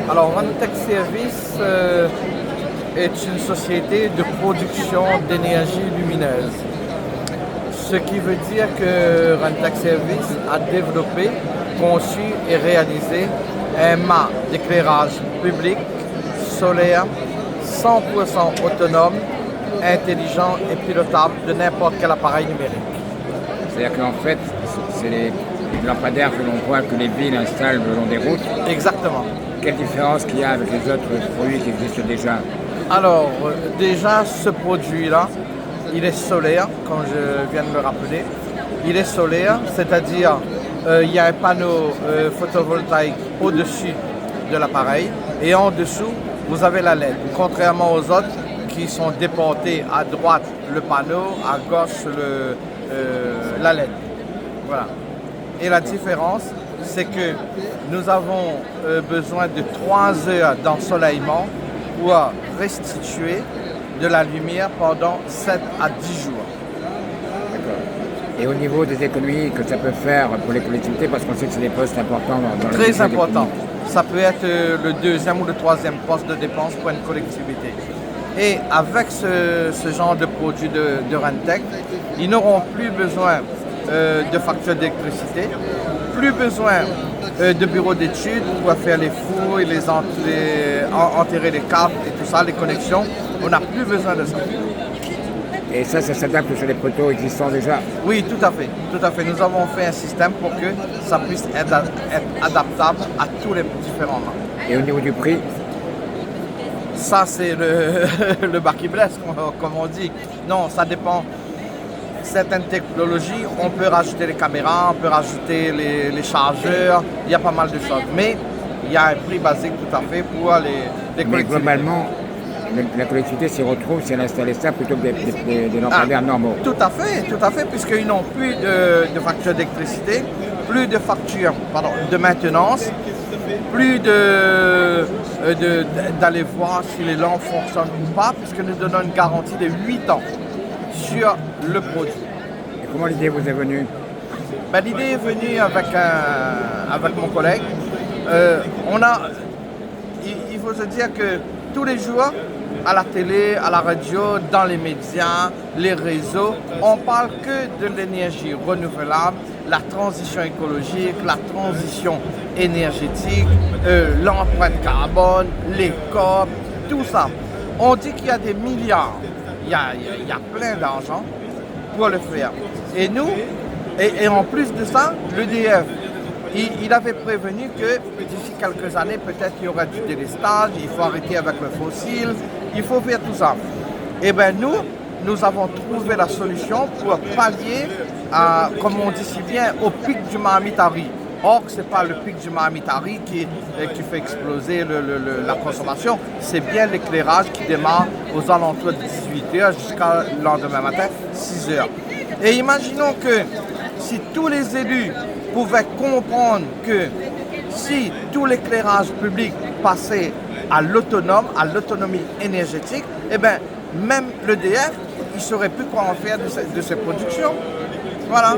Alors, Rentec Service est une société de production d'énergie lumineuse. Ce qui veut dire que Rentec Service a développé, conçu et réalisé un mât d'éclairage public, solaire, 100% autonome, intelligent et pilotable de n'importe quel appareil numérique. C'est-à-dire qu'en fait, c'est les lampadaires que l'on voit que les villes installent le long des routes. Exactement. Quelle différence qu'il y a avec les autres produits qui existent déjà? Alors, déjà, ce produit-là, il est solaire, comme je viens de le rappeler. Il est solaire, c'est-à-dire il y a un panneau photovoltaïque au-dessus de l'appareil et en dessous, vous avez la LED. Contrairement aux autres qui sont déportés à droite le panneau, à gauche la LED. Voilà. Et la différence, c'est que nous avons besoin de 3 heures d'ensoleillement pour restituer de la lumière pendant 7 à 10 jours. D'accord. Et au niveau des économies que ça peut faire pour les collectivités, parce qu'on sait que c'est des postes importants dans le Très important. Ça peut être le deuxième ou le troisième poste de dépense pour une collectivité. Et avec ce genre de produit de Rentec, ils n'auront plus besoin de factures d'électricité, plus besoin de bureaux d'études pour faire les fouilles, enterrer les câbles et tout ça, les connexions. On n'a plus besoin de ça. Et ça s'adapte sur les poteaux existants déjà? Oui, tout à fait. Tout à fait. Nous avons fait un système pour que ça puisse être adaptable à tous les différents mâts. Et au niveau du prix? Ça, c'est le bas qui blesse, comme on dit. Non, ça dépend. Certaines technologies, on peut rajouter les caméras, on peut rajouter les chargeurs, il y a pas mal de choses. Mais il y a un prix basique tout à fait pour les collectivités. Mais globalement, la collectivité s'y retrouve si elle installe ça plutôt que des lampadaires normaux. Tout à fait, puisqu'ils n'ont plus de facture d'électricité, plus de facture de maintenance, plus d'aller voir si les lampes fonctionnent ou pas, puisque nous donnons une garantie de 8 ans sur le produit. Et comment l'idée vous est venue? L'idée est venue avec mon collègue. Il faut se dire que tous les jours, à la télé, à la radio, dans les médias, les réseaux, on parle que de l'énergie renouvelable, la transition écologique, la transition énergétique, l'empreinte carbone, les COP, tout ça. On dit qu'il y a des milliards, il y a plein d'argent pour le faire. Et nous, et en plus de ça, l'EDF, il avait prévenu que d'ici quelques années, peut-être il y aura du délestage, il faut arrêter avec le fossile, il faut faire tout ça. Et bien nous avons trouvé la solution pour pallier, comme on dit si bien, au pic du Mahamitari. Or, ce n'est pas le pic du Mahamitari qui fait exploser la consommation, c'est bien l'éclairage qui démarre aux alentours de 18h jusqu'à le lendemain matin, 6h. Et imaginons que si tous les élus pouvaient comprendre que si tout l'éclairage public passait à l'autonomie énergétique, eh bien, même l'EDF, il ne saurait plus quoi en faire de ces productions. Voilà.